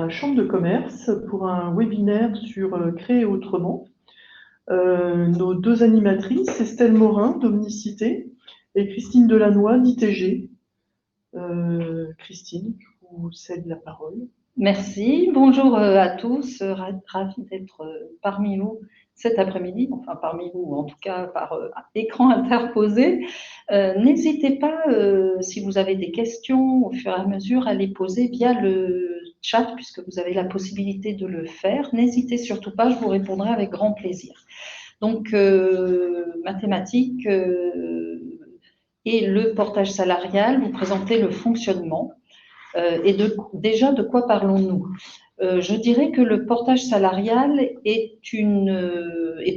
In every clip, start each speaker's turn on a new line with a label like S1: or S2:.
S1: la Chambre de commerce pour un webinaire sur Créer autrement. Nos deux animatrices, Estelle Morin d'Omnicité et Christine Delannoy d'ITG. Christine, je vous cède la parole.
S2: Merci, bonjour à tous, ravi d'être parmi vous cet après-midi, enfin parmi vous, en tout cas par écran interposé. N'hésitez pas, si vous avez des questions, au fur et à mesure, à les poser via le chat, puisque vous avez la possibilité de le faire. N'hésitez surtout pas, je vous répondrai avec grand plaisir. Donc, mathématiques et le portage salarial, vous présentez le fonctionnement. Et déjà, de quoi parlons-nous? Je dirais que le portage salarial est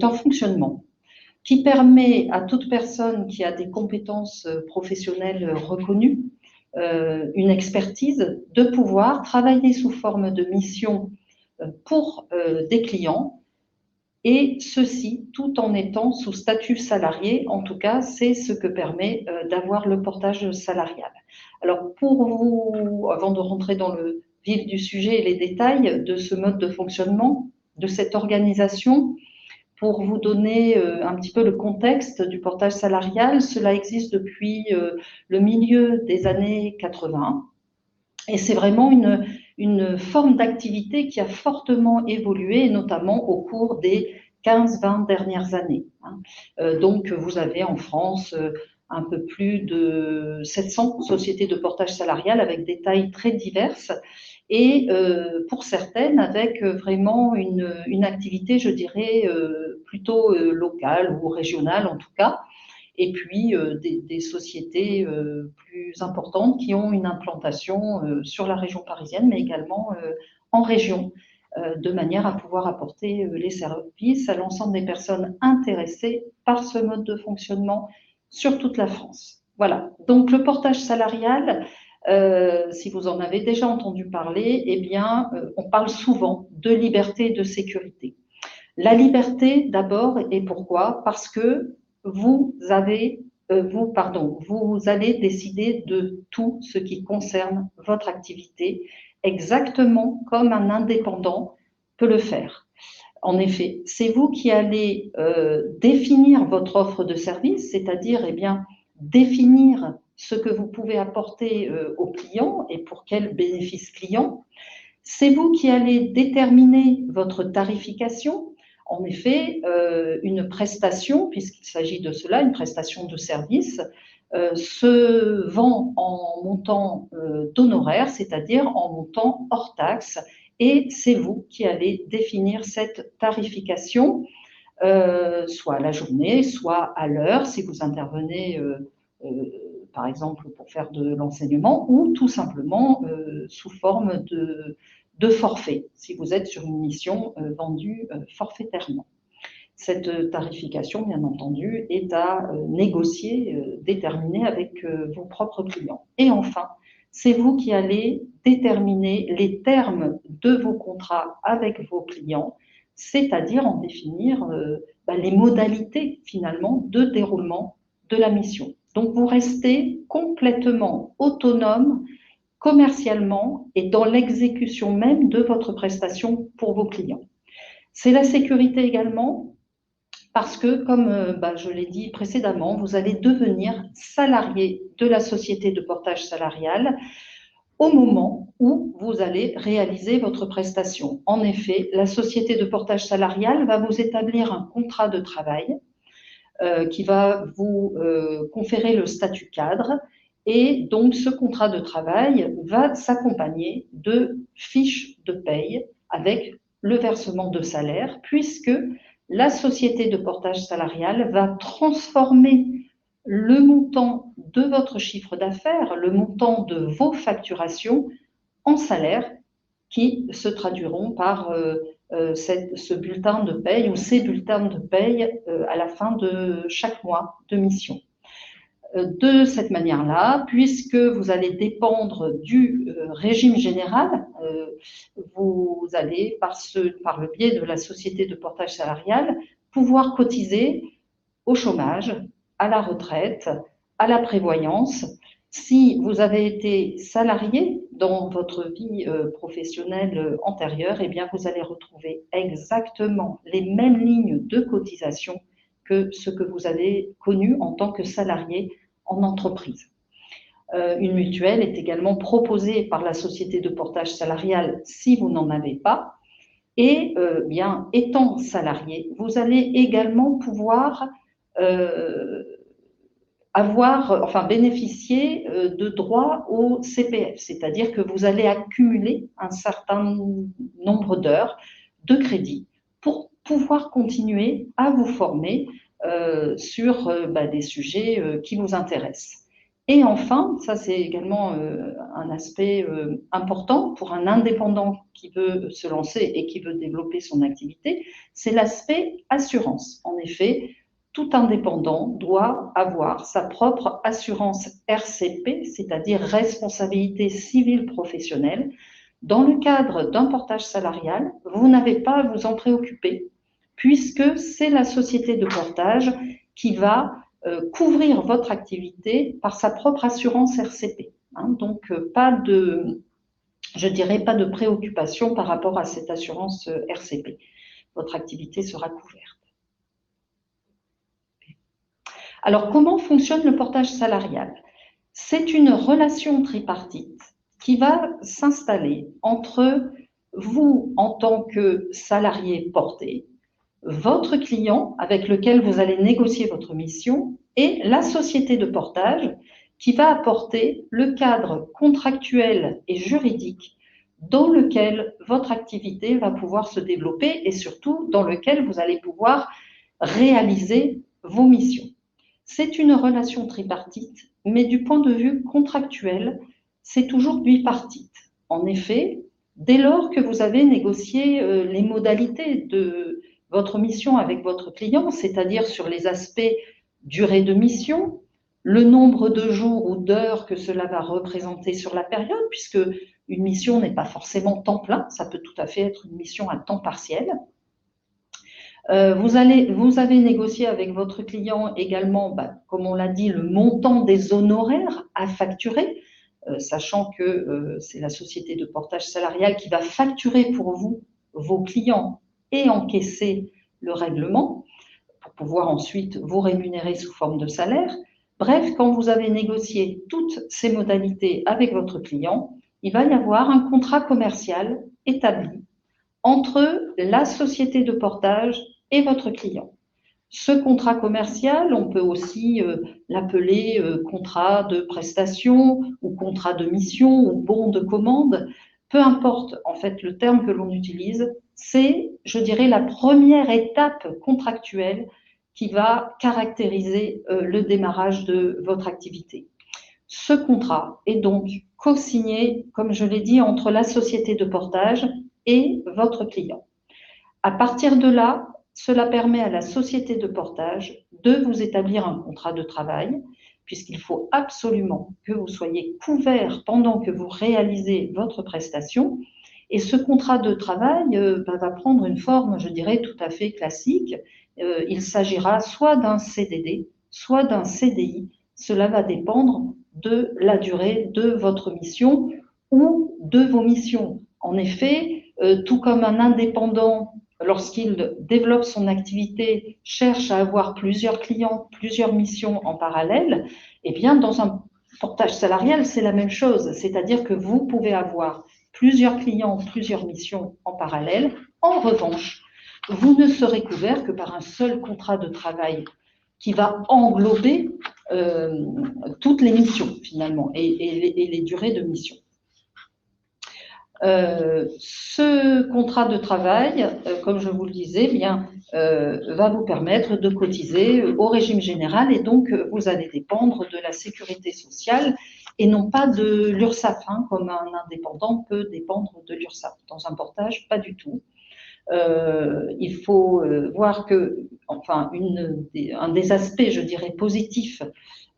S2: un fonctionnement qui permet à toute personne qui a des compétences professionnelles reconnues, une expertise, de pouvoir travailler sous forme de mission pour des clients, et ceci tout en étant sous statut salarié. En tout cas, c'est ce que permet d'avoir le portage salarial. Alors, pour vous, avant de rentrer dans le vif du sujet et les détails de ce mode de fonctionnement, de cette organisation, pour vous donner un petit peu le contexte du portage salarial, cela existe depuis le milieu des années 80. Et c'est vraiment une forme d'activité qui a fortement évolué, notamment au cours des 15-20 dernières années. Donc, vous avez en France un peu plus de 700 sociétés de portage salarial avec des tailles très diverses et pour certaines avec vraiment une activité, je dirais, plutôt locale ou régionale en tout cas. Et puis des sociétés plus importantes qui ont une implantation sur la région parisienne, mais également en région, de manière à pouvoir apporter les services à l'ensemble des personnes intéressées par ce mode de fonctionnement sur toute la France. Voilà, donc le portage salarial, si vous en avez déjà entendu parler, eh bien, on parle souvent de liberté et de sécurité. La liberté, d'abord, et pourquoi? Parce que vous allez décider de tout ce qui concerne votre activité, exactement comme un indépendant peut le faire. En effet, c'est vous qui allez définir votre offre de service, c'est-à-dire, eh bien, définir ce que vous pouvez apporter aux clients et pour quels bénéfices clients. C'est vous qui allez déterminer votre tarification. En effet, une prestation, puisqu'il s'agit de cela, une prestation de service, se vend en montant d'honoraires, c'est-à-dire en montant hors taxe, et c'est vous qui allez définir cette tarification, soit à la journée, soit à l'heure, si vous intervenez par exemple pour faire de l'enseignement, ou tout simplement sous forme de forfait, si vous êtes sur une mission vendue forfaitairement. Cette tarification, bien entendu, est à négocier, déterminer avec vos propres clients. Et enfin, c'est vous qui allez déterminer les termes de vos contrats avec vos clients, c'est-à-dire en définir les modalités, finalement, de déroulement de la mission. Donc, vous restez complètement autonome commercialement et dans l'exécution même de votre prestation pour vos clients. C'est la sécurité également parce que, comme je l'ai dit précédemment, vous allez devenir salarié de la société de portage salarial au moment où vous allez réaliser votre prestation. En effet, la société de portage salarial va vous établir un contrat de travail qui va vous conférer le statut cadre. Et donc, ce contrat de travail va s'accompagner de fiches de paye avec le versement de salaire, puisque la société de portage salarial va transformer le montant de votre chiffre d'affaires, le montant de vos facturations en salaire qui se traduiront par ce bulletin de paye ou ces bulletins de paye à la fin de chaque mois de mission. De cette manière-là, puisque vous allez dépendre du régime général, vous allez, par le biais de la société de portage salarial, pouvoir cotiser au chômage, à la retraite, à la prévoyance, Si vous avez été salarié dans votre vie professionnelle antérieure, eh bien, vous allez retrouver exactement les mêmes lignes de cotisation que ce que vous avez connu en tant que salarié en entreprise. Une mutuelle est également proposée par la société de portage salarial si vous n'en avez pas. Et bien, étant salarié, vous allez également pouvoir bénéficier de droits au CPF, c'est-à-dire que vous allez accumuler un certain nombre d'heures de crédit pour pouvoir continuer à vous former sur des sujets qui vous intéressent. Et enfin, ça c'est également un aspect important pour un indépendant qui veut se lancer et qui veut développer son activité, c'est l'aspect assurance. En effet, tout indépendant doit avoir sa propre assurance RCP, c'est-à-dire responsabilité civile professionnelle. Dans le cadre d'un portage salarial, vous n'avez pas à vous en préoccuper, puisque c'est la société de portage qui va couvrir votre activité par sa propre assurance RCP. Donc, je dirais pas de préoccupation par rapport à cette assurance RCP. Votre activité sera couverte. Alors, comment fonctionne le portage salarial? C'est une relation tripartite qui va s'installer entre vous en tant que salarié porté, votre client avec lequel vous allez négocier votre mission et la société de portage qui va apporter le cadre contractuel et juridique dans lequel votre activité va pouvoir se développer et surtout dans lequel vous allez pouvoir réaliser vos missions. C'est une relation tripartite, mais du point de vue contractuel, c'est toujours bipartite. En effet, dès lors que vous avez négocié les modalités de votre mission avec votre client, c'est-à-dire sur les aspects durée de mission, le nombre de jours ou d'heures que cela va représenter sur la période, puisque une mission n'est pas forcément temps plein, ça peut tout à fait être une mission à temps partiel. Vous avez négocié avec votre client également, comme on l'a dit, le montant des honoraires à facturer, sachant que c'est la société de portage salarial qui va facturer pour vous, vos clients, et encaisser le règlement pour pouvoir ensuite vous rémunérer sous forme de salaire. Bref, quand vous avez négocié toutes ces modalités avec votre client, il va y avoir un contrat commercial établi entre la société de portage et votre client. Ce contrat commercial, on peut aussi l'appeler contrat de prestation ou contrat de mission ou bon de commande. Peu importe en fait le terme que l'on utilise, c'est, je dirais, la première étape contractuelle qui va caractériser le démarrage de votre activité. Ce contrat est donc co-signé, comme je l'ai dit, entre la société de portage et votre client. À partir de là, cela permet à la société de portage de vous établir un contrat de travail, puisqu'il faut absolument que vous soyez couvert pendant que vous réalisez votre prestation. Et ce contrat de travail va prendre une forme, je dirais, tout à fait classique. Il s'agira soit d'un CDD, soit d'un CDI. Cela va dépendre de la durée de votre mission ou de vos missions. En effet, tout comme un indépendant, lorsqu'il développe son activité, cherche à avoir plusieurs clients, plusieurs missions en parallèle, eh bien, dans un portage salarial, c'est la même chose. C'est-à-dire que vous pouvez avoir plusieurs clients, plusieurs missions en parallèle. En revanche, vous ne serez couvert que par un seul contrat de travail qui va englober toutes les missions, finalement, et les durées de mission. Ce contrat de travail, comme je vous le disais, va vous permettre de cotiser au régime général et donc vous allez dépendre de la sécurité sociale et non pas de l'URSSAF, comme un indépendant peut dépendre de l'URSSAF. Dans un portage, pas du tout. Il faut voir que, enfin, un des aspects, je dirais, positifs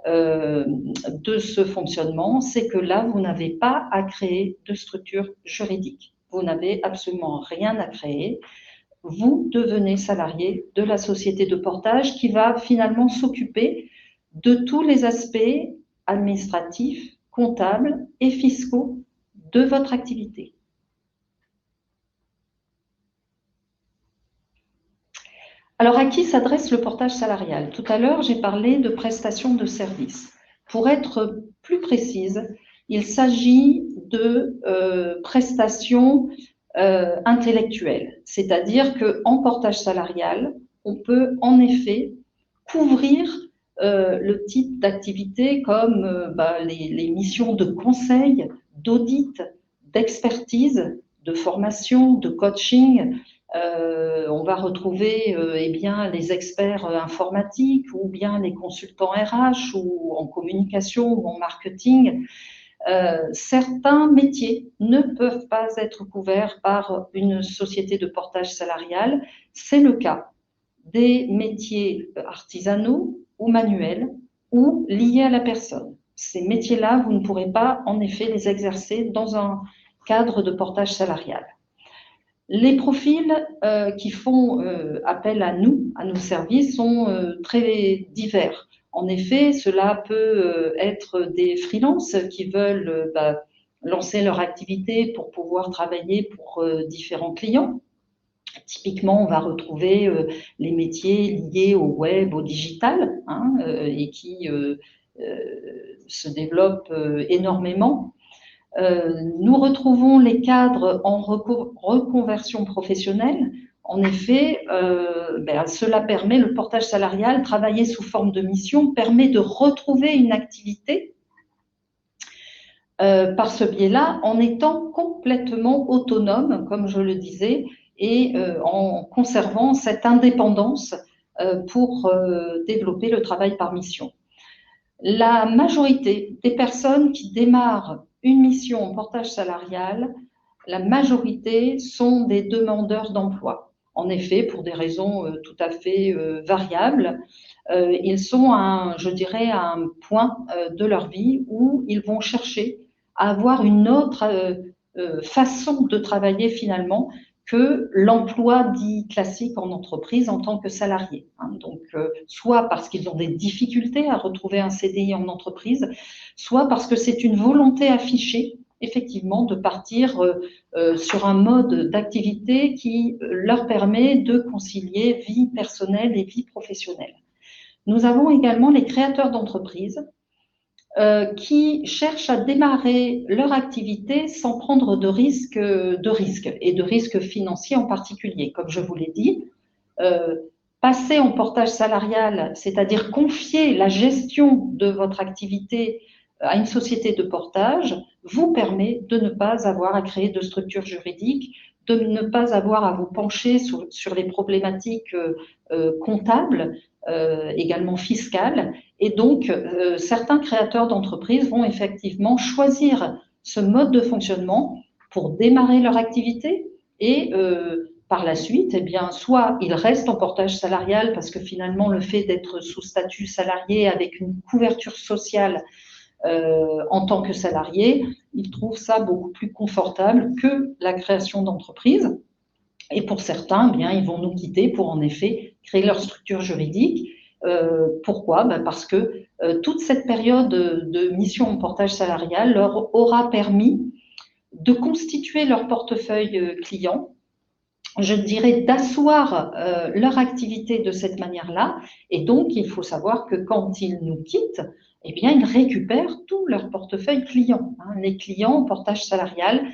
S2: de ce fonctionnement, c'est que là, vous n'avez pas à créer de structure juridique. Vous n'avez absolument rien à créer. Vous devenez salarié de la société de portage qui va finalement s'occuper de tous les aspects administratifs, comptables et fiscaux de votre activité. Alors, à qui s'adresse le portage salarial? Tout à l'heure, j'ai parlé de prestations de services. Pour être plus précise, il s'agit de prestations intellectuelles, c'est-à-dire qu'en portage salarial, on peut en effet couvrir le type d'activité comme les missions de conseil, d'audit, d'expertise, de formation, de coaching. On va retrouver eh bien, les experts informatiques ou bien les consultants RH ou en communication ou en marketing. Certains métiers ne peuvent pas être couverts par une société de portage salarial. C'est le cas des métiers artisanaux ou manuels ou liés à la personne. Ces métiers-là, vous ne pourrez pas en effet les exercer dans un cadre de portage salarial. Les profils qui font appel à nous, à nos services, sont très divers. En effet, cela peut être des freelances qui veulent lancer leur activité pour pouvoir travailler pour différents clients. Typiquement, on va retrouver les métiers liés au web, au digital, et qui se développent énormément. Nous retrouvons les cadres en reconversion professionnelle. En effet, cela permet, le portage salarial, travailler sous forme de mission, permet de retrouver une activité par ce biais-là, en étant complètement autonome, comme je le disais, et en conservant cette indépendance pour développer le travail par mission. La majorité des personnes qui démarrent une mission en portage salarial, la majorité sont des demandeurs d'emploi. En effet, pour des raisons tout à fait variables, ils sont je dirais, à un point de leur vie où ils vont chercher à avoir une autre façon de travailler finalement que l'emploi dit classique en entreprise en tant que salarié. Donc, soit parce qu'ils ont des difficultés à retrouver un CDI en entreprise, soit parce que c'est une volonté affichée, effectivement, de partir sur un mode d'activité qui leur permet de concilier vie personnelle et vie professionnelle. Nous avons également les créateurs d'entreprises qui cherchent à démarrer leur activité sans prendre de risques et de risques financiers en particulier. Comme je vous l'ai dit, passer en portage salarial, c'est-à-dire confier la gestion de votre activité à une société de portage, vous permet de ne pas avoir à créer de structure juridique, de ne pas avoir à vous pencher sur les problématiques comptables, également fiscales. Et donc, certains créateurs d'entreprises vont effectivement choisir ce mode de fonctionnement pour démarrer leur activité et par la suite, eh bien, soit ils restent en portage salarial parce que finalement, le fait d'être sous statut salarié avec une couverture sociale en tant que salarié, ils trouvent ça beaucoup plus confortable que la création d'entreprise. Et pour certains, eh bien, ils vont nous quitter pour en effet créer leur structure juridique. Pourquoi? Parce que toute cette période de mission en portage salarial leur aura permis de constituer leur portefeuille client, je dirais d'asseoir leur activité de cette manière-là. Et donc, il faut savoir que quand ils nous quittent, eh bien, ils récupèrent tout leur portefeuille client. Les clients en portage salarial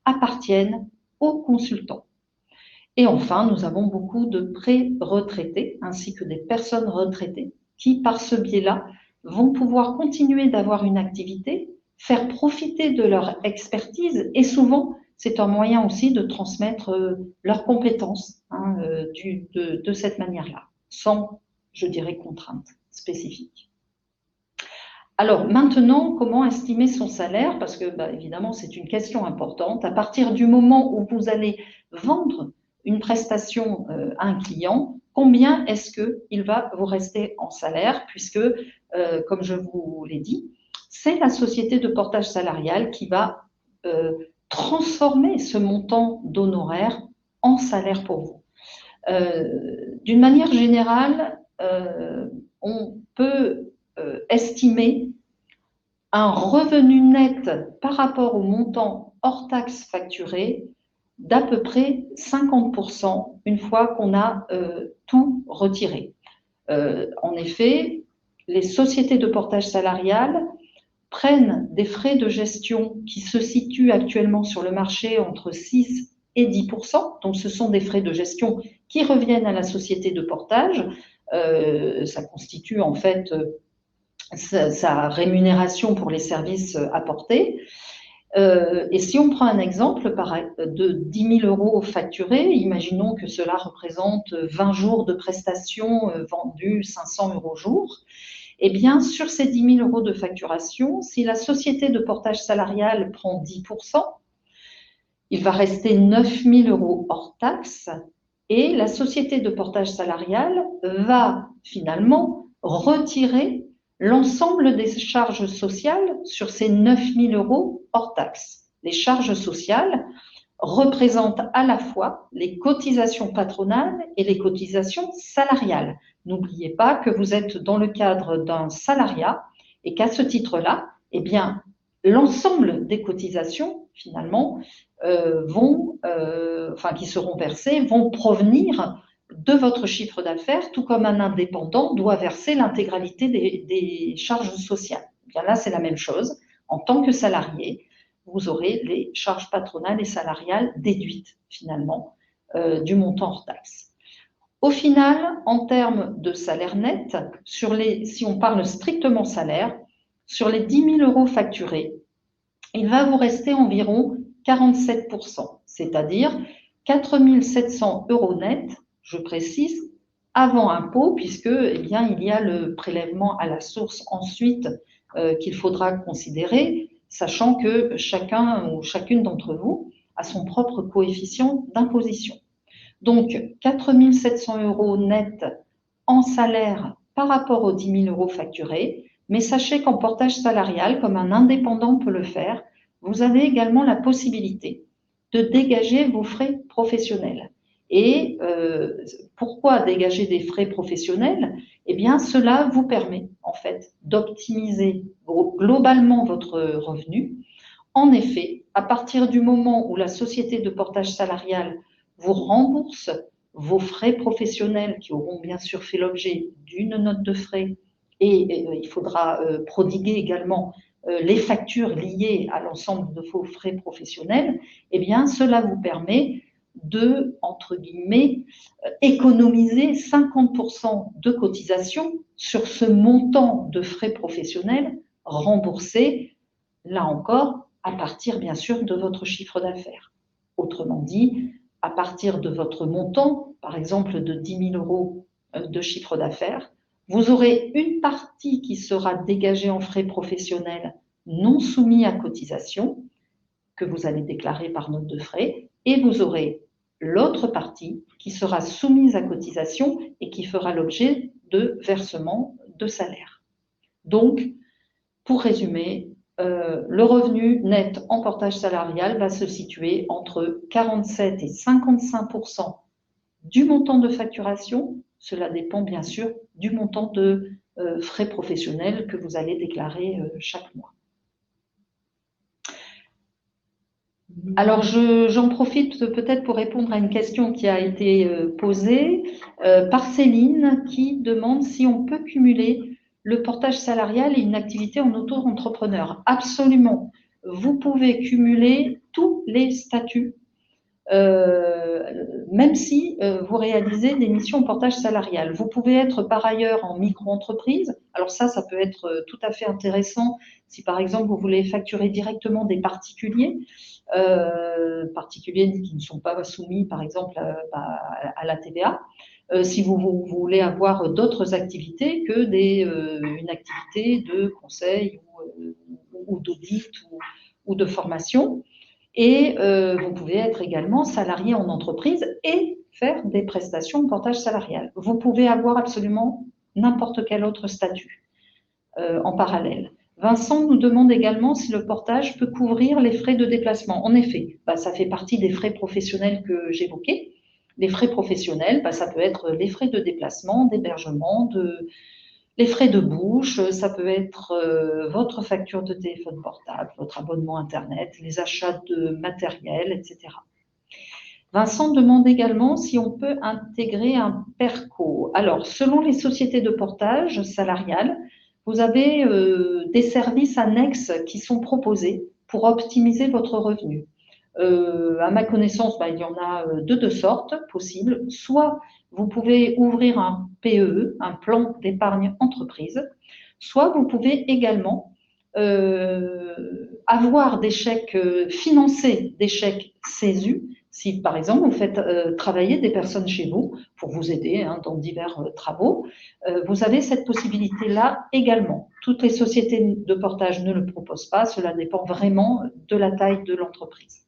S2: appartiennent aux consultants. Et enfin, nous avons beaucoup de pré-retraités ainsi que des personnes retraitées qui, par ce biais-là, vont pouvoir continuer d'avoir une activité, faire profiter de leur expertise et souvent, c'est un moyen aussi de transmettre leurs compétences de cette manière-là, sans, je dirais, contrainte spécifique. Alors maintenant, comment estimer son salaire? Parce que, évidemment, c'est une question importante. À partir du moment où vous allez vendre une prestation à un client, combien est-ce qu'il va vous rester en salaire? Puisque, comme je vous l'ai dit, c'est la société de portage salarial qui va transformer ce montant d'honoraires en salaire pour vous. D'une manière générale, on peut estimer un revenu net par rapport au montant hors taxe facturé d'à peu près 50% une fois qu'on a tout retiré. En effet, les sociétés de portage salarial prennent des frais de gestion qui se situent actuellement sur le marché entre 6 et 10%. Donc, ce sont des frais de gestion qui reviennent à la société de portage. Ça constitue en fait sa rémunération pour les services apportés. Et si on prend un exemple de 10 000 euros facturés, imaginons que cela représente 20 jours de prestations vendues 500 euros jour, eh bien, sur ces 10 000 euros de facturation, si la société de portage salarial prend 10%, il va rester 9 000 euros hors taxe et la société de portage salarial va finalement retirer l'ensemble des charges sociales sur ces 9 000 euros hors taxe. Les charges sociales représentent à la fois les cotisations patronales et les cotisations salariales. N'oubliez pas que vous êtes dans le cadre d'un salariat et qu'à ce titre-là, eh bien, l'ensemble des cotisations, finalement, qui seront versées, vont provenir de votre chiffre d'affaires, tout comme un indépendant doit verser l'intégralité des charges sociales. Bien là, c'est la même chose. En tant que salarié, vous aurez les charges patronales et salariales déduites, finalement, du montant hors taxe. Au final, en termes de salaire net, si on parle strictement salaire, sur les 10 000 euros facturés, il va vous rester environ 47%, c'est-à-dire 4 700 euros net, je précise, avant impôt, puisque il y a le prélèvement à la source ensuite qu'il faudra considérer, sachant que chacun ou chacune d'entre vous a son propre coefficient d'imposition. Donc, 4 700 euros net en salaire par rapport aux 10 000 euros facturés, mais sachez qu'en portage salarial, comme un indépendant peut le faire, vous avez également la possibilité de dégager vos frais professionnels. Et pourquoi dégager des frais professionnels? Eh bien, cela vous permet en fait d'optimiser globalement votre revenu. En effet, à partir du moment où la société de portage salarial vous rembourse vos frais professionnels qui auront bien sûr fait l'objet d'une note de frais et il faudra prodiguer également les factures liées à l'ensemble de vos frais professionnels, eh bien, cela vous permet de, entre guillemets, économiser 50% de cotisation sur ce montant de frais professionnels remboursés, là encore, à partir, bien sûr, de votre chiffre d'affaires. Autrement dit, à partir de votre montant, par exemple de 10 000 euros de chiffre d'affaires, vous aurez une partie qui sera dégagée en frais professionnels non soumis à cotisation, que vous allez déclarer par note de frais, et vous aurez l'autre partie qui sera soumise à cotisation et qui fera l'objet de versement de salaire. Donc, pour résumer, le revenu net en portage salarial va se situer entre 47 et 55% du montant de facturation. Cela dépend bien sûr du montant de frais professionnels que vous allez déclarer chaque mois. Alors, j'en profite peut-être pour répondre à une question qui a été posée par Céline qui demande si on peut cumuler le portage salarial et une activité en auto-entrepreneur. Absolument. Vous pouvez cumuler tous les statuts, même si vous réalisez des missions en portage salarial. Vous pouvez être par ailleurs en micro-entreprise. Alors ça peut être tout à fait intéressant si par exemple vous voulez facturer directement des particuliers. Particuliers qui ne sont pas soumis, par exemple, à la TVA. Si vous voulez avoir d'autres activités que une activité de conseil ou d'audit ou de formation. Et vous pouvez être également salarié en entreprise et faire des prestations de portage salarial. Vous pouvez avoir absolument n'importe quel autre statut en parallèle. Vincent nous demande également si le portage peut couvrir les frais de déplacement. En effet, ça fait partie des frais professionnels que j'évoquais. Les frais professionnels, ça peut être les frais de déplacement, d'hébergement, les frais de bouche, ça peut être votre facture de téléphone portable, votre abonnement Internet, les achats de matériel, etc. Vincent demande également si on peut intégrer un PERCO. Alors, selon les sociétés de portage salarial, vous avez des services annexes qui sont proposés pour optimiser votre revenu. À ma connaissance, il y en a de deux sortes possibles. Soit vous pouvez ouvrir un PEE, un plan d'épargne entreprise, soit vous pouvez également avoir des chèques financés, des chèques CESU, si par exemple vous faites travailler des personnes chez vous pour vous aider dans divers travaux, vous avez cette possibilité-là également. Toutes les sociétés de portage ne le proposent pas, cela dépend vraiment de la taille de l'entreprise.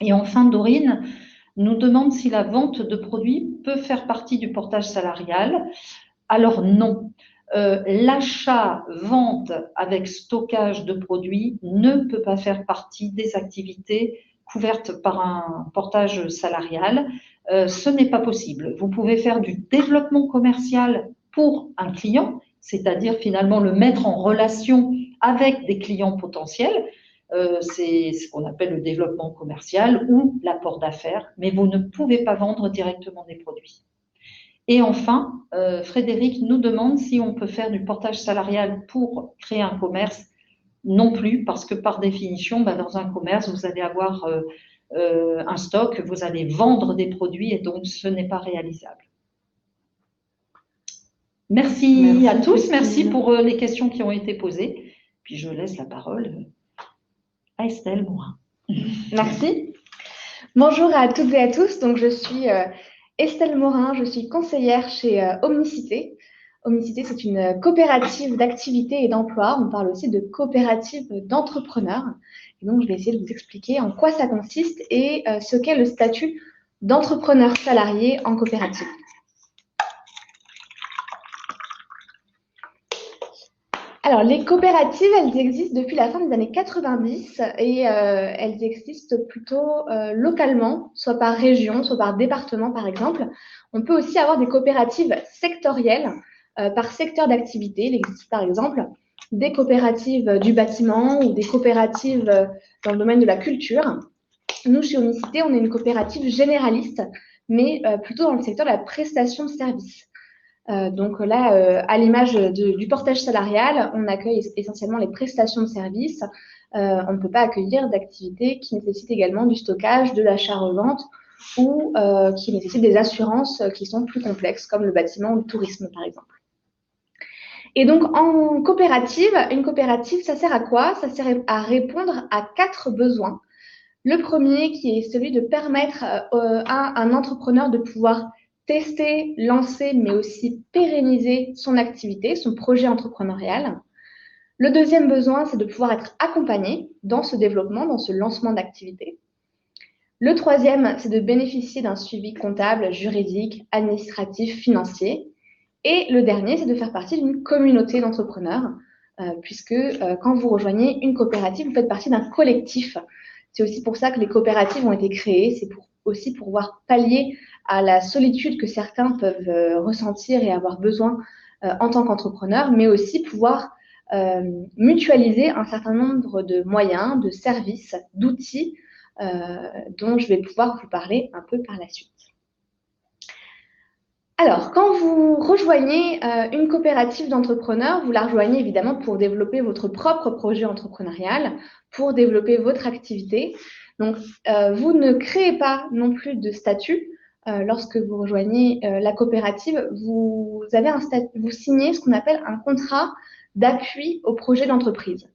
S2: Et enfin, Dorine nous demande si la vente de produits peut faire partie du portage salarial. Alors non. L'achat-vente avec stockage de produits ne peut pas faire partie des activités couvertes par un portage salarial. Ce n'est pas possible. Vous pouvez faire du développement commercial pour un client, c'est-à-dire finalement le mettre en relation avec des clients potentiels. C'est ce qu'on appelle le développement commercial ou l'apport d'affaires, mais vous ne pouvez pas vendre directement des produits. Et enfin, Frédéric nous demande si on peut faire du portage salarial pour créer un commerce. Non plus, parce que par définition, dans un commerce, vous allez avoir un stock, vous allez vendre des produits et donc ce n'est pas réalisable. Merci à tous, Christine. Merci pour les questions qui ont été posées. Puis je laisse la parole à Estelle Morin.
S3: Merci. Bonjour à toutes et à tous. Donc, je suis Estelle Morin, je suis conseillère chez Omnicité. Omnicité, c'est une coopérative d'activité et d'emploi. On parle aussi de coopérative d'entrepreneurs. Et donc, je vais essayer de vous expliquer en quoi ça consiste et ce qu'est le statut d'entrepreneur salarié en coopérative. Alors, les coopératives, elles existent depuis la fin des années 90 et elles existent plutôt localement, soit par région, soit par département, par exemple. On peut aussi avoir des coopératives sectorielles par secteur d'activité. Il existe par exemple des coopératives du bâtiment ou des coopératives dans le domaine de la culture. Nous, chez Omnicité, on est une coopérative généraliste, mais plutôt dans le secteur de la prestation de services. Donc là, à l'image du portage salarial, on accueille essentiellement les prestations de services. On ne peut pas accueillir d'activités qui nécessitent également du stockage, de l'achat-revente ou qui nécessitent des assurances qui sont plus complexes, comme le bâtiment ou le tourisme, par exemple. Et donc, en coopérative, une coopérative, ça sert à quoi? Ça sert à répondre à 4 besoins. Le premier, qui est celui de permettre à un entrepreneur de pouvoir tester, lancer, mais aussi pérenniser son activité, son projet entrepreneurial. Le deuxième besoin, c'est de pouvoir être accompagné dans ce développement, dans ce lancement d'activité. Le troisième, c'est de bénéficier d'un suivi comptable, juridique, administratif, financier. Et le dernier, c'est de faire partie d'une communauté d'entrepreneurs, puisque quand vous rejoignez une coopérative, vous faites partie d'un collectif. C'est aussi pour ça que les coopératives ont été créées, c'est aussi pour pouvoir pallier à la solitude que certains peuvent ressentir et avoir besoin en tant qu'entrepreneur, mais aussi pouvoir mutualiser un certain nombre de moyens, de services, d'outils dont je vais pouvoir vous parler un peu par la suite. Alors, quand vous rejoignez une coopérative d'entrepreneurs, vous la rejoignez évidemment pour développer votre propre projet entrepreneurial, pour développer votre activité. Donc, vous ne créez pas non plus de statut. Lorsque vous rejoignez la coopérative, vous signez ce qu'on appelle un contrat d'appui au projet d'entreprise.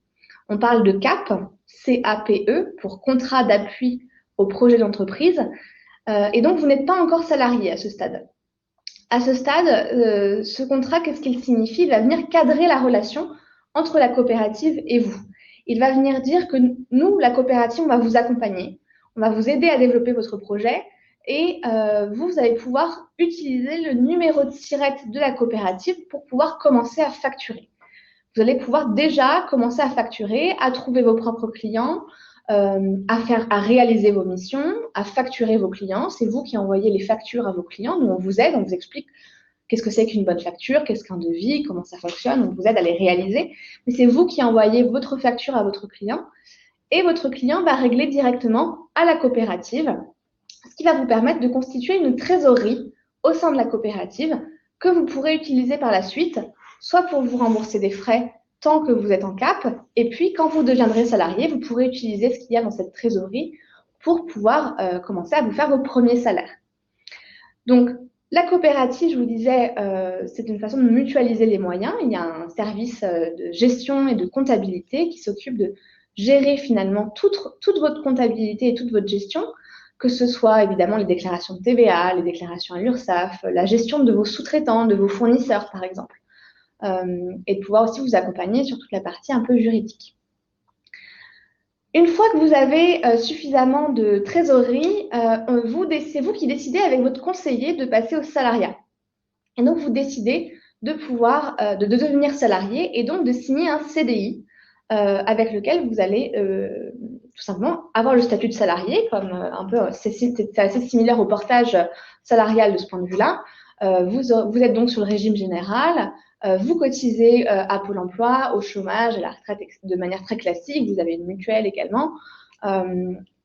S3: On parle de CAP, C-A-P-E, pour contrat d'appui au projet d'entreprise. Et donc, vous n'êtes pas encore salarié à ce stade. À ce stade, ce contrat, qu'est-ce qu'il signifie? Il va venir cadrer la relation entre la coopérative et vous. Il va venir dire que nous, la coopérative, on va vous accompagner, on va vous aider à développer votre projet et vous allez pouvoir utiliser le numéro de SIRET de la coopérative pour pouvoir commencer à facturer. Vous allez pouvoir déjà commencer à facturer, à trouver vos propres clients, à réaliser vos missions, à facturer vos clients. C'est vous qui envoyez les factures à vos clients. Nous, on vous aide, on vous explique qu'est-ce que c'est qu'une bonne facture, qu'est-ce qu'un devis, comment ça fonctionne, on vous aide à les réaliser. Mais c'est vous qui envoyez votre facture à votre client et votre client va régler directement à la coopérative, ce qui va vous permettre de constituer une trésorerie au sein de la coopérative que vous pourrez utiliser par la suite, soit pour vous rembourser des frais tant que vous êtes en cap, et puis quand vous deviendrez salarié, vous pourrez utiliser ce qu'il y a dans cette trésorerie pour pouvoir commencer à vous faire vos premiers salaires. Donc, la coopérative, je vous disais, c'est une façon de mutualiser les moyens. Il y a un service de gestion et de comptabilité qui s'occupe de gérer finalement toute votre comptabilité et toute votre gestion, que ce soit évidemment les déclarations de TVA, les déclarations à l'URSSAF, la gestion de vos sous-traitants, de vos fournisseurs par exemple, et de pouvoir aussi vous accompagner sur toute la partie un peu juridique. Une fois que vous avez suffisamment de trésorerie, c'est vous qui décidez avec votre conseiller de passer au salariat. Et donc, vous décidez de pouvoir de devenir salarié et donc de signer un CDI avec lequel vous allez tout simplement avoir le statut de salarié, comme un peu, c'est assez similaire au portage salarial de ce point de vue-là. Vous êtes donc sur le régime général. Vous cotisez à Pôle emploi, au chômage, à la retraite de manière très classique. Vous avez une mutuelle également.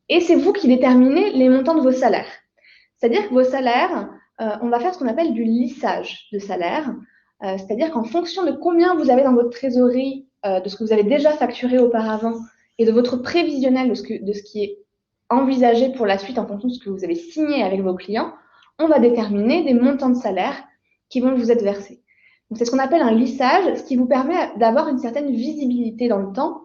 S3: Et c'est vous qui déterminez les montants de vos salaires. C'est-à-dire que vos salaires, on va faire ce qu'on appelle du lissage de salaire. C'est-à-dire qu'en fonction de combien vous avez dans votre trésorerie, de ce que vous avez déjà facturé auparavant et de votre prévisionnel de ce qui est envisagé pour la suite en fonction de ce que vous avez signé avec vos clients, on va déterminer des montants de salaire qui vont vous être versés. Donc, c'est ce qu'on appelle un lissage, ce qui vous permet d'avoir une certaine visibilité dans le temps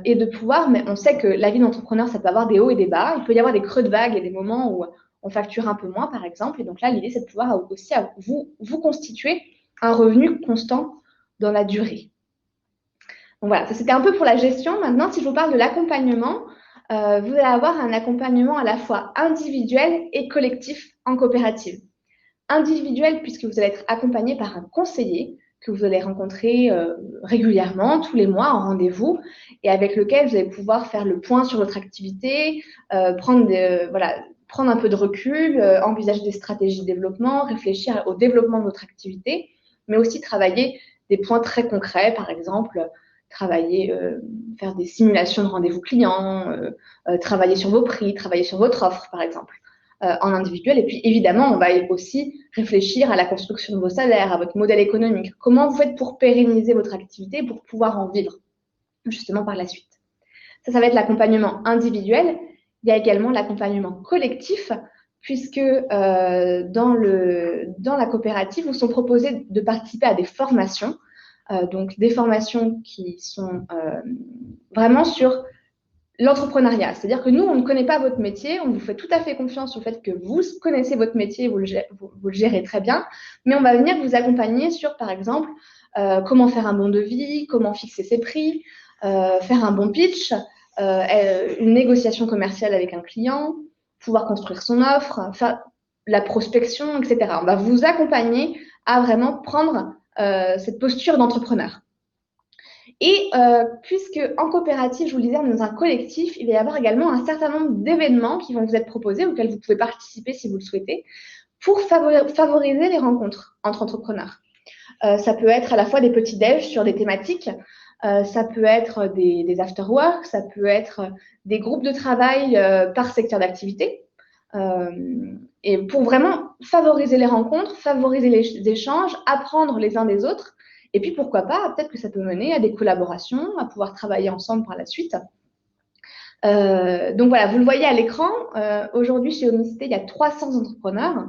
S3: et de pouvoir, mais on sait que la vie d'entrepreneur, ça peut avoir des hauts et des bas. Il peut y avoir des creux de vague et des moments où on facture un peu moins, par exemple. Et donc là, l'idée, c'est de pouvoir aussi vous constituer un revenu constant dans la durée. Donc voilà, ça c'était un peu pour la gestion. Maintenant, si je vous parle de l'accompagnement, vous allez avoir un accompagnement à la fois individuel et collectif en coopérative. Individuel, puisque vous allez être accompagné par un conseiller que vous allez rencontrer régulièrement, tous les mois, en rendez-vous, et avec lequel vous allez pouvoir faire le point sur votre activité, prendre un peu de recul, envisager des stratégies de développement, réfléchir au développement de votre activité, mais aussi travailler des points très concrets, par exemple, faire des simulations de rendez-vous clients, travailler sur vos prix, travailler sur votre offre, par exemple. En individuel. Et puis, évidemment, on va aussi réfléchir à la construction de vos salaires, à votre modèle économique. Comment vous faites pour pérenniser votre activité, pour pouvoir en vivre, justement, par la suite. Ça va être l'accompagnement individuel. Il y a également l'accompagnement collectif, puisque dans la coopérative, vous sont proposés de participer à des formations. Donc, des formations qui sont vraiment sur l'entrepreneuriat, c'est-à-dire que nous, on ne connaît pas votre métier, on vous fait tout à fait confiance sur le fait que vous connaissez votre métier, vous le gérez très bien, mais on va venir vous accompagner sur, par exemple, comment faire un bon devis, comment fixer ses prix, faire un bon pitch, une négociation commerciale avec un client, pouvoir construire son offre, faire la prospection, etc. On va vous accompagner à vraiment prendre cette posture d'entrepreneur. Et puisque en coopérative, je vous le disais, on est dans un collectif, il va y avoir également un certain nombre d'événements qui vont vous être proposés, auxquels vous pouvez participer si vous le souhaitez, pour favoriser les rencontres entre entrepreneurs. Ça peut être à la fois des petits déj sur des thématiques, ça peut être des after-work, ça peut être des groupes de travail par secteur d'activité. Et pour vraiment favoriser les rencontres, favoriser les échanges, apprendre les uns des autres. Et puis, pourquoi pas, peut-être que ça peut mener à des collaborations, à pouvoir travailler ensemble par la suite. Donc voilà, vous le voyez à l'écran. Aujourd'hui, chez Omnicité, il y a 300 entrepreneurs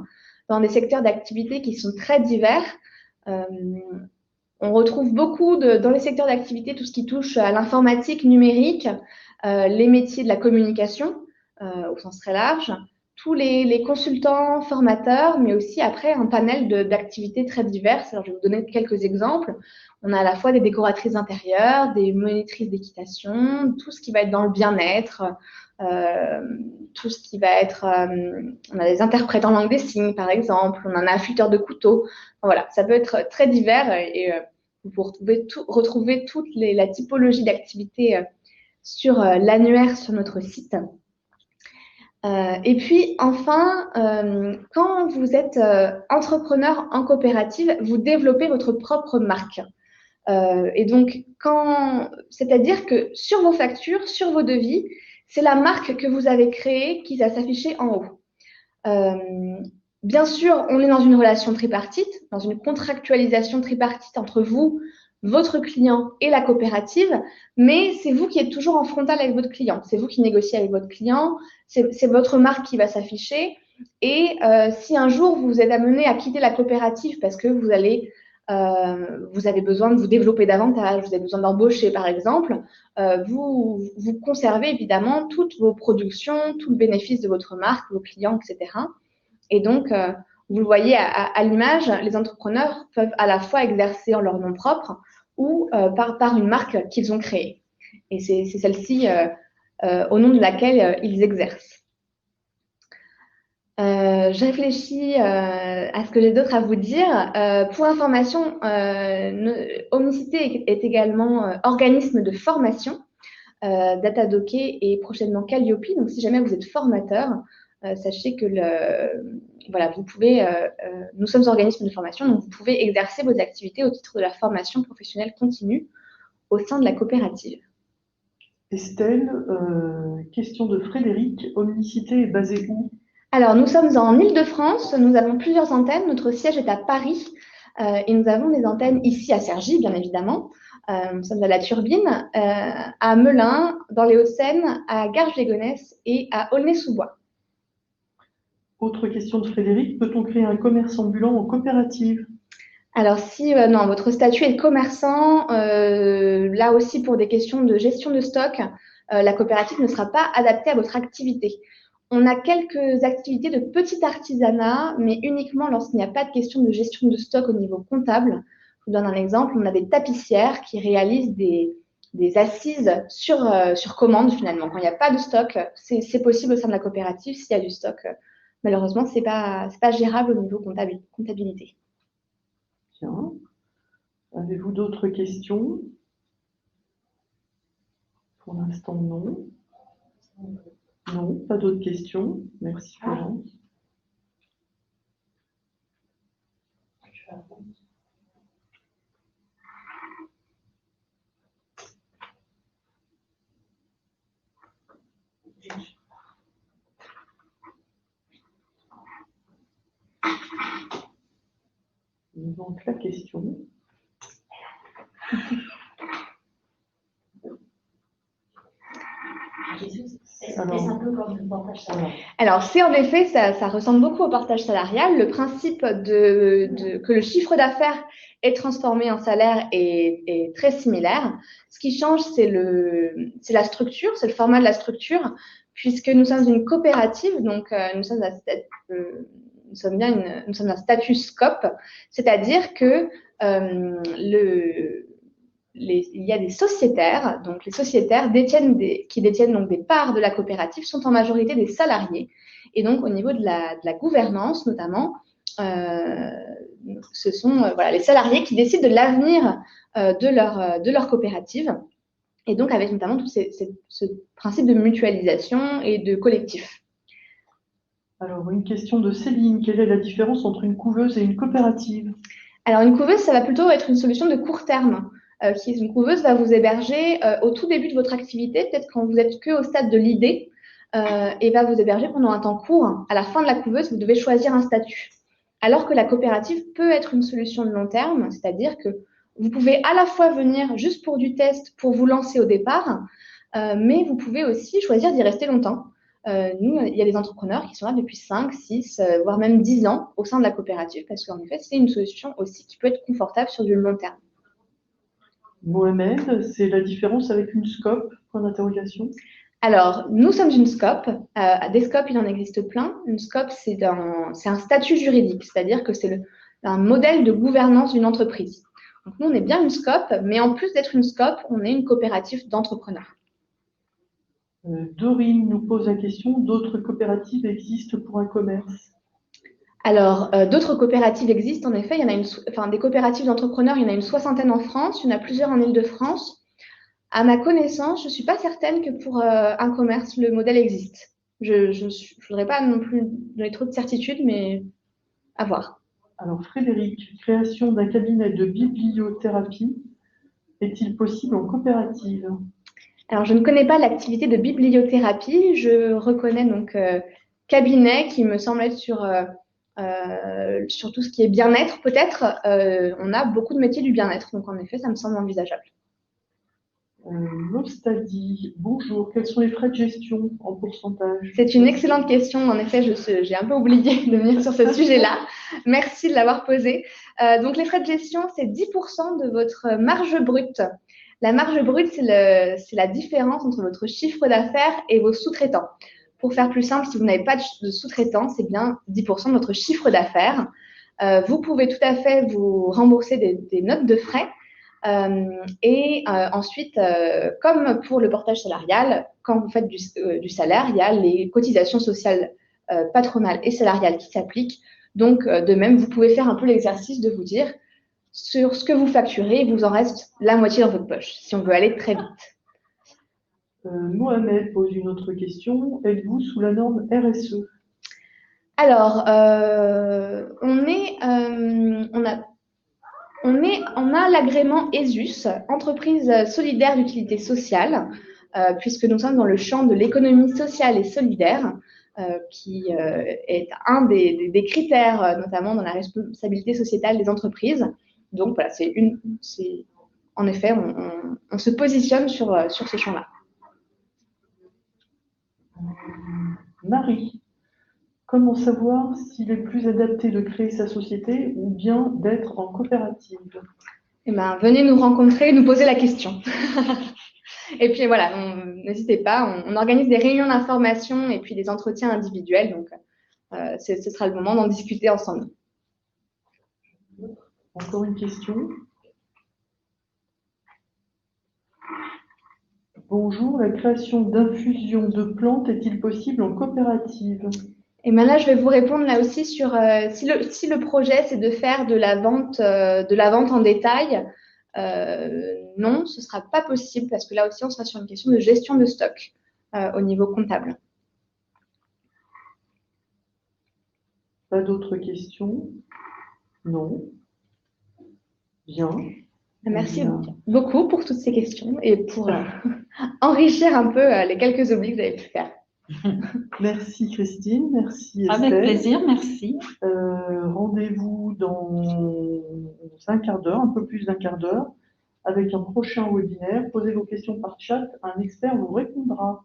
S3: dans des secteurs d'activité qui sont très divers. On retrouve beaucoup dans les secteurs d'activité tout ce qui touche à l'informatique numérique, les métiers de la communication au sens très large, tous les consultants, formateurs, mais aussi après un panel d'activités très diverses. Alors, je vais vous donner quelques exemples. On a à la fois des décoratrices intérieures, des monitrices d'équitation, tout ce qui va être dans le bien-être, tout ce qui va être… on a des interprètes en langue des signes, par exemple. On a un affûteur de couteaux. Voilà, ça peut être très divers et vous pouvez retrouver toute la typologie d'activités sur l'annuaire sur notre site. Et puis enfin, quand vous êtes entrepreneur en coopérative, vous développez votre propre marque. Et donc, c'est-à-dire que sur vos factures, sur vos devis, c'est la marque que vous avez créée qui va s'afficher en haut. Bien sûr, on est dans une relation tripartite, dans une contractualisation tripartite entre vous, votre client et la coopérative, mais c'est vous qui êtes toujours en frontal avec votre client. C'est vous qui négociez avec votre client, c'est votre marque qui va s'afficher. Et si un jour vous êtes amené à quitter la coopérative parce que vous avez besoin de vous développer davantage, vous avez besoin d'embaucher par exemple, vous conservez évidemment toutes vos productions, tout le bénéfice de votre marque, vos clients, etc. Et donc, vous le voyez à l'image, les entrepreneurs peuvent à la fois exercer en leur nom propre ou par une marque qu'ils ont créée. Et c'est celle-ci au nom de laquelle ils exercent. Je réfléchis à ce que j'ai d'autre à vous dire. Pour information, Omnicité est également organisme de formation, Datadocké et prochainement Calliope. Donc, si jamais vous êtes formateur, sachez que voilà, vous pouvez, nous sommes organisme de formation, donc vous pouvez exercer vos activités au titre de la formation professionnelle continue au sein de la coopérative.
S1: Estelle, question de Frédéric. Omnicité est basée où?
S3: Alors, nous sommes en Île-de-France, nous avons plusieurs antennes, notre siège est à Paris et nous avons des antennes ici à Cergy, bien évidemment. Nous sommes à la Turbine, à Melun, dans les Hauts-de-Seine, à Garges-les-Gonesse et à Aulnay-sous-Bois.
S1: Autre question de Frédéric, peut-on créer un commerce ambulant en coopérative?
S3: Alors, si non, votre statut est commerçant, là aussi pour des questions de gestion de stock, la coopérative ne sera pas adaptée à votre activité. On a quelques activités de petit artisanat, mais uniquement lorsqu'il n'y a pas de question de gestion de stock au niveau comptable. Je vous donne un exemple, on a des tapissières qui réalisent des assises sur commande finalement. Quand il n'y a pas de stock, c'est possible au sein de la coopérative. S'il y a du stock, malheureusement, c'est pas gérable au niveau comptabilité.
S1: Bien. Avez-vous d'autres questions? Pour l'instant, non. Non, pas d'autres questions. Merci, Florence. Donc, la question.
S3: Alors, c'est en effet, ça ressemble beaucoup au portage salarial. Le principe que le chiffre d'affaires est transformé en salaire est très similaire. Ce qui change, c'est la structure, c'est le format de la structure, puisque nous sommes une coopérative, donc nous sommes un statut SCOP, c'est-à-dire que il y a des sociétaires, donc les sociétaires qui détiennent donc des parts de la coopérative sont en majorité des salariés. Et donc au niveau de la gouvernance notamment, ce sont les salariés qui décident de l'avenir de leur coopérative. Et donc avec notamment tout ce principe de mutualisation et de collectif.
S1: Alors une question de Céline, quelle est la différence entre une couveuse et une coopérative? Alors
S3: une couveuse, ça va plutôt être une solution de court terme. Une couveuse va vous héberger au tout début de votre activité, peut-être quand vous n'êtes que au stade de l'idée, et va vous héberger pendant un temps court. À la fin de la couveuse, vous devez choisir un statut. Alors que la coopérative peut être une solution de long terme, c'est-à-dire que vous pouvez à la fois venir juste pour du test, pour vous lancer au départ, mais vous pouvez aussi choisir d'y rester longtemps. Nous, il y a des entrepreneurs qui sont là depuis 5, 6, voire même 10 ans au sein de la coopérative, parce qu'en effet, c'est une solution aussi qui peut être confortable sur du long terme.
S1: Mohamed, c'est la différence avec une SCOP, point d'interrogation?
S3: Alors, nous sommes une SCOP. Des SCOP, il en existe plein. Une SCOP, c'est un statut juridique, c'est-à-dire que c'est un modèle de gouvernance d'une entreprise. Donc, nous, on est bien une SCOP, mais en plus d'être une SCOP, on est une coopérative d'entrepreneurs.
S1: Dorine nous pose la question, d'autres coopératives existent pour un commerce?
S3: Alors, d'autres coopératives existent, en effet. Il y en a des coopératives d'entrepreneurs, il y en a une soixantaine en France, il y en a plusieurs en Île-de-France. À ma connaissance, je ne suis pas certaine que pour un commerce, le modèle existe. Je ne voudrais pas non plus donner trop de certitude, mais à voir.
S1: Alors, Frédéric, création d'un cabinet de bibliothérapie est-il possible en coopérative?
S3: Alors, je ne connais pas l'activité de bibliothérapie. Je reconnais donc cabinet qui me semble être sur tout ce qui est bien-être, peut-être. On a beaucoup de métiers du bien-être, donc en effet, ça me semble envisageable.
S1: Nostalgie, bonjour, quels sont les frais de gestion en pourcentage?
S3: C'est une excellente question. En effet, j'ai un peu oublié de venir sur ce sujet-là. Merci de l'avoir posé. Donc, les frais de gestion, c'est 10% de votre marge brute. La marge brute, c'est la différence entre votre chiffre d'affaires et vos sous-traitants. Pour faire plus simple, si vous n'avez pas de sous-traitants, c'est bien 10% de votre chiffre d'affaires. Vous pouvez tout à fait vous rembourser des notes de frais. Ensuite, comme pour le portage salarial, quand vous faites du salaire, il y a les cotisations sociales patronales et salariales qui s'appliquent. Donc, de même, vous pouvez faire un peu l'exercice de vous dire, sur ce que vous facturez, il vous en reste la moitié dans votre poche, si on veut aller très vite.
S1: Mohamed pose une autre question. Êtes-vous sous la norme RSE?
S3: Alors, on a l'agrément ESUS, entreprise solidaire d'utilité sociale, puisque nous sommes dans le champ de l'économie sociale et solidaire, qui est un des critères, notamment dans la responsabilité sociétale des entreprises. Donc voilà, en effet, on se positionne sur ce champ-là.
S1: Marie, comment savoir s'il est plus adapté de créer sa société ou bien d'être en coopérative?
S3: Eh ben, venez nous rencontrer et nous poser la question. Et puis voilà, n'hésitez pas, on organise des réunions d'information et puis des entretiens individuels. Donc, ce sera le moment d'en discuter ensemble.
S1: Encore une question. Bonjour, la création d'infusions de plantes est-il possible en coopérative?
S3: Et bien là, je vais vous répondre là aussi sur si le projet, c'est de faire de la vente en détail, non, ce ne sera pas possible parce que là aussi, on sera sur une question de gestion de stock au niveau comptable.
S1: Pas d'autres questions? Non. Bien.
S3: Merci beaucoup pour toutes ces questions et pour enrichir un peu les quelques oublis que vous avez pu faire.
S1: Merci Christine, merci Estelle.
S2: Avec plaisir, merci.
S1: Rendez-vous dans un quart d'heure, un peu plus d'un quart d'heure, avec un prochain webinaire. Posez vos questions par chat, un expert vous répondra.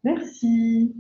S1: Merci.